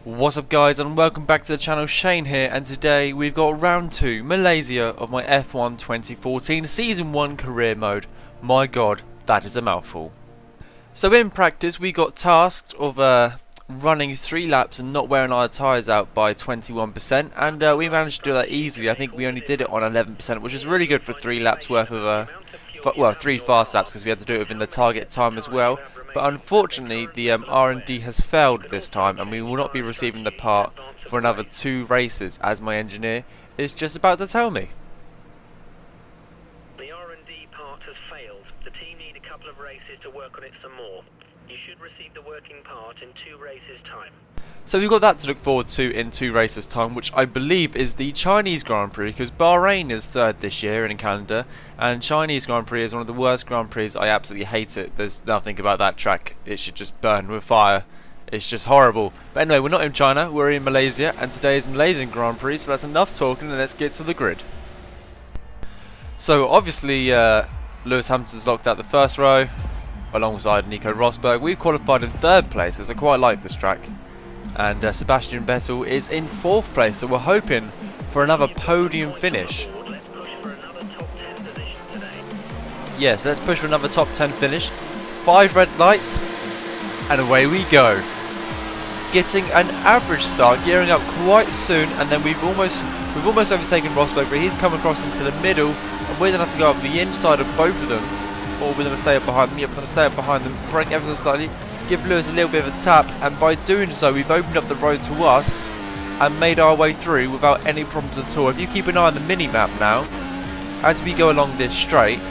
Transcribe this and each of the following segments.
What's up guys, and welcome back to the channel. Shane here, and today we've got round 2 Malaysia of my F1 2014 season 1 career mode. My god, that is a mouthful. So in practice we got tasked of running 3 laps and not wearing our tyres out by 21%, and we managed to do that easily. I think we only did it on 11%, which is really good for 3 laps worth of well, 3 fast laps, because we had to do it within the target time as well. But unfortunately the R&D has failed this time, and we will not be receiving the part for another 2 races, as my engineer is just about to tell me. The R&D part has failed. The team need a couple of races to work on it some more. You should receive the working part in 2 races' time. So we've got that to look forward to in 2 races time, which I believe is the Chinese Grand Prix, because Bahrain is 3rd this year in calendar, and Chinese Grand Prix is one of the worst Grand Prix. I absolutely hate it. There's nothing about that track. It should just burn with fire. It's just horrible. But anyway, we're not in China, we're in Malaysia, and today is Malaysian Grand Prix, so that's enough talking, and let's get to the grid. So obviously Lewis Hamilton's locked out the first row alongside Nico Rosberg. We've qualified in 3rd place, because I quite like this track. And Sebastian Vettel is in 4th place, so we're hoping for another podium finish. Yes, let's push for another top 10 finish. 5 red lights, and away we go. Getting an average start, gearing up quite soon, and then we've almost overtaken Rosberg, but he's come across into the middle, and we're gonna have to go up the inside of both of them, or we're gonna stay up behind them. Yep, we're gonna stay up behind them, brake ever so slightly. Give Lewis a little bit of a tap, and by doing so we've opened up the road to us and made our way through without any problems at all. If you keep an eye on the mini-map now, as we go along this straight,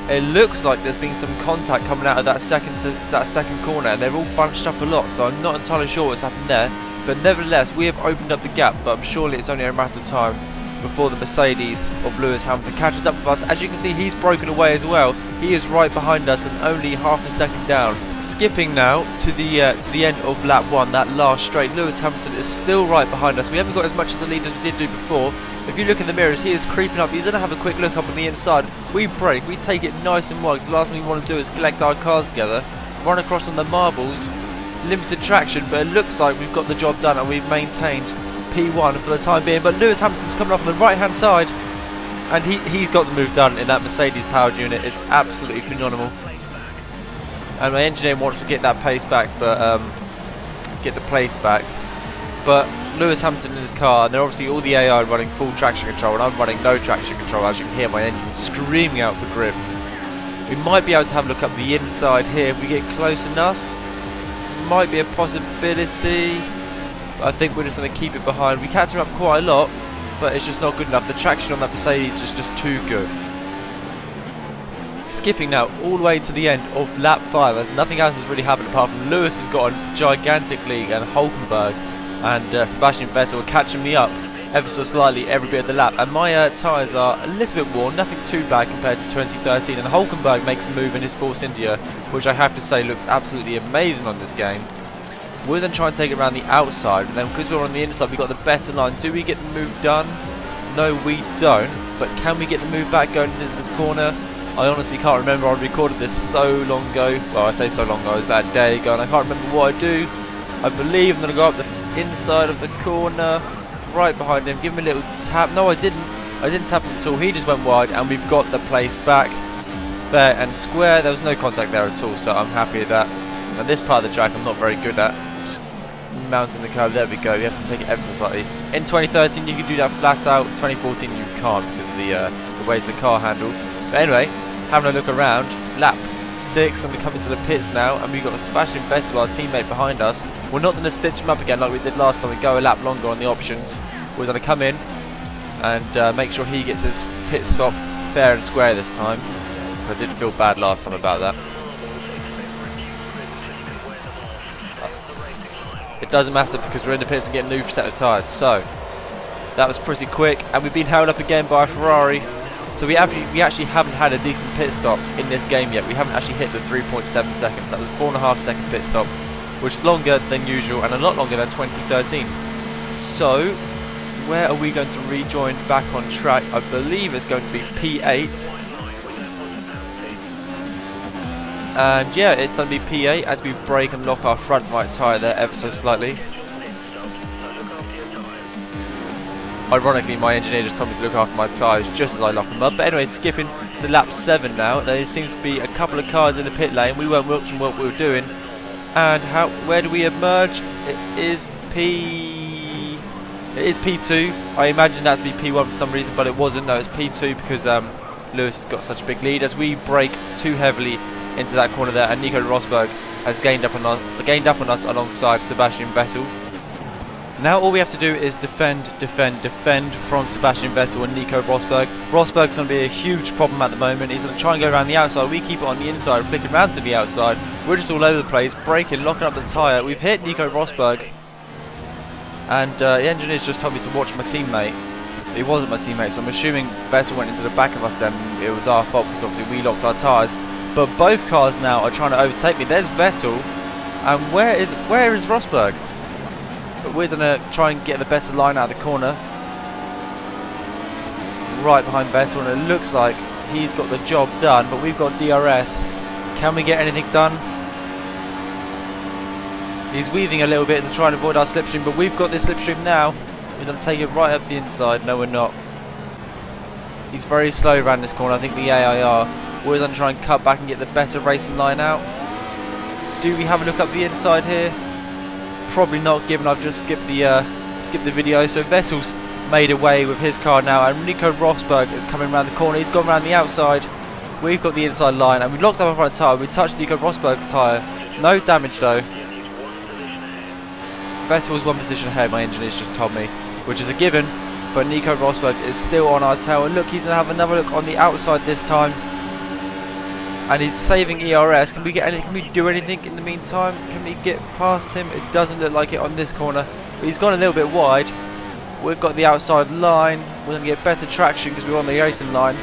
it looks like there's been some contact coming out of that second corner, and they're all bunched up a lot, so I'm not entirely sure what's happened there. But nevertheless, we have opened up the gap, but surely it's only a matter of time before the Mercedes of Lewis Hamilton catches up with us. As you can see, he's broken away as well. He is right behind us and only half a second down. Skipping now to the end of lap 1, that last straight, Lewis Hamilton is still right behind us. We haven't got as much as the lead as we did do before. If you look in the mirrors, he is creeping up. He's going to have a quick look up on the inside. We brake, we take it nice and wide, because the last thing we want to do is collect our cars together, run across on the marbles, limited traction, but it looks like we've got the job done and we've maintained P1 for the time being. But Lewis Hamilton's coming up on the right hand side, and he's got the move done in that Mercedes powered unit. It's absolutely phenomenal, and my engineer wants to get that pace back, but get the place back. But Lewis Hamilton in his car, and they're obviously all the AI running full traction control, and I'm running no traction control, as you can hear my engine screaming out for grip. We might be able to have a look up the inside here if we get close enough. Might be a possibility. I think we're just going to keep it behind. We catch him up quite a lot, but it's just not good enough. The traction on that Mercedes is just too good. Skipping now all the way to the end of lap 5, as nothing else has really happened apart from Lewis has got a gigantic lead, and Hulkenberg and Sebastian Vettel are catching me up ever so slightly every bit of the lap. And my tyres are a little bit worn, nothing too bad compared to 2013. And Hulkenberg makes a move in his Force India, which I have to say looks absolutely amazing on this game. We're then trying to take it around the outside, and then because we're on the inside we've got the better line. Do we get the move done? No, we don't. But can we get the move back going into this corner? I honestly can't remember. I recorded this so long ago. Well, I say so long ago, it was about a day ago, and I can't remember what I do. I believe I'm going to go up the inside of the corner, right behind him, give him a little tap. No, I didn't tap him at all. He just went wide, and we've got the place back fair and square. There was no contact there at all, so I'm happy with that. And this part of the track I'm not very good at. Mounting the curve, there we go. You have to take it ever so slightly. In 2013 you could do that flat out. 2014 you can't because of the ways the car handled. But anyway, having a look around, lap 6, and we're coming to the pits now, and we've got Sebastian Vettel, our teammate, behind us. We're not going to stitch him up again like we did last time. We go a lap longer on the options. We're going to come in and make sure he gets his pit stop fair and square this time. I did feel bad last time about that. It doesn't matter because we're in the pits and getting a new set of tyres. So that was pretty quick, and we've been held up again by a Ferrari. So we actually haven't had a decent pit stop in this game yet. We haven't actually hit the 3.7 seconds. That was a 4.5 second pit stop, which is longer than usual and a lot longer than 2013. So where are we going to rejoin back on track? I believe it's going to be P8. And yeah, it's going to be P8 as we brake and lock our front right tyre there ever so slightly. Ironically, my engineer just told me to look after my tyres just as I lock them up. But anyway, skipping to lap 7 now. There seems to be a couple of cars in the pit lane. We weren't watching what we were doing. And where do we emerge? It is P2. I imagined that to be P1 for some reason, but it wasn't. No, it's P2 because Lewis has got such a big lead as we brake too heavily into that corner there, and Nico Rosberg has gained up on us alongside Sebastian Vettel. Now all we have to do is defend from Sebastian Vettel and Nico Rosberg. Rosberg's going to be a huge problem at the moment. He's going to try and go around the outside. We keep it on the inside, flicking round to the outside. We're just all over the place, braking, locking up the tyre. We've hit Nico Rosberg. And the engineer's just told me to watch my teammate. He wasn't my teammate, so I'm assuming Vettel went into the back of us then. It was our fault because obviously we locked our tyres. But both cars now are trying to overtake me. There's Vettel. And where is Rosberg? But we're going to try and get the better line out of the corner. Right behind Vettel, and it looks like he's got the job done, but we've got DRS. Can we get anything done? He's weaving a little bit to try and avoid our slipstream, but we've got this slipstream now. We're going to take it right up the inside. No, we're not. He's very slow around this corner. I think the AIR. We're going to try and cut back and get the better racing line out. Do we have a look up the inside here? Probably not, given I've just skipped the video. So Vettel's made away with his car now, and Nico Rosberg is coming around the corner. He's gone around the outside. We've got the inside line, and we locked up our front tyre. We touched Nico Rosberg's tyre. No damage though. Vettel's 1 position ahead, my engineer's just told me, which is a given. But Nico Rosberg is still on our tail. And look, he's going to have another look on the outside this time. And he's saving ERS. Can we do anything in the meantime? Can we get past him? It doesn't look like it on this corner. But he's gone a little bit wide. We've got the outside line. We're going to get better traction because we're on the racing line.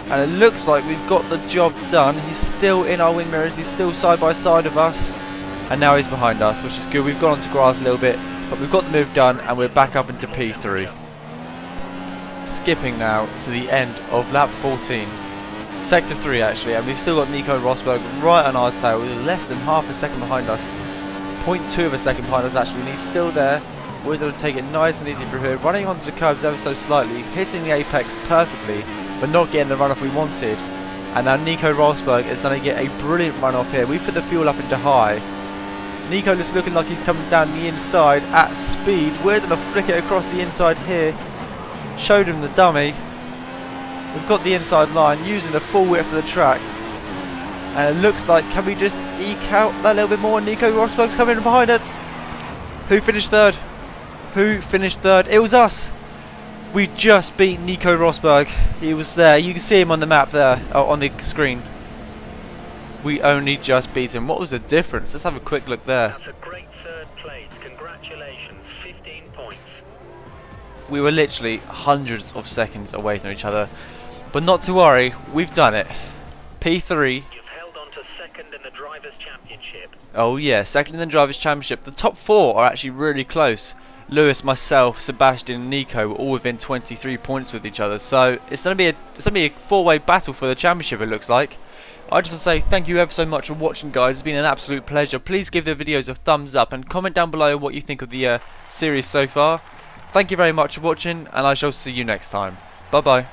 And it looks like we've got the job done. He's still in our wing mirrors. He's still side by side of us. And now he's behind us, which is good. We've gone onto grass a little bit. But we've got the move done. And we're back up into P3. Skipping now to the end of lap 14. Sector 3 actually, and we've still got Nico Rosberg right on our tail. We're less than half a second behind us, 0.2 of a second behind us actually, and he's still there. We're going to take it nice and easy through here, running onto the curbs ever so slightly, hitting the apex perfectly, but not getting the runoff we wanted. And now Nico Rosberg is going to get a brilliant runoff here. We've put the fuel up into high. Nico is looking like he's coming down the inside at speed. We're going to flick it across the inside here. Showed him the dummy. We've got the inside line using the full width of the track, and it looks like, can we just eke out that little bit more? Nico Rosberg's coming in behind it. Who finished third? Who finished third? It was us. We just beat Nico Rosberg. He was there. You can see him on the map there, on the screen. We only just beat him. What was the difference? Let's have a quick look there. That's a great third place. Congratulations. 15 points. We were literally hundreds of seconds away from each other. But not to worry, we've done it. P3. You've held on to second in the Drivers' Championship. Oh yeah, second in the Drivers' Championship. The top 4 are actually really close. Lewis, myself, Sebastian and Nico were all within 23 points with each other. So it's going to be a 4-way battle for the championship, it looks like. I just want to say thank you ever so much for watching, guys. It's been an absolute pleasure. Please give the videos a thumbs up and comment down below what you think of the series so far. Thank you very much for watching, and I shall see you next time. Bye bye.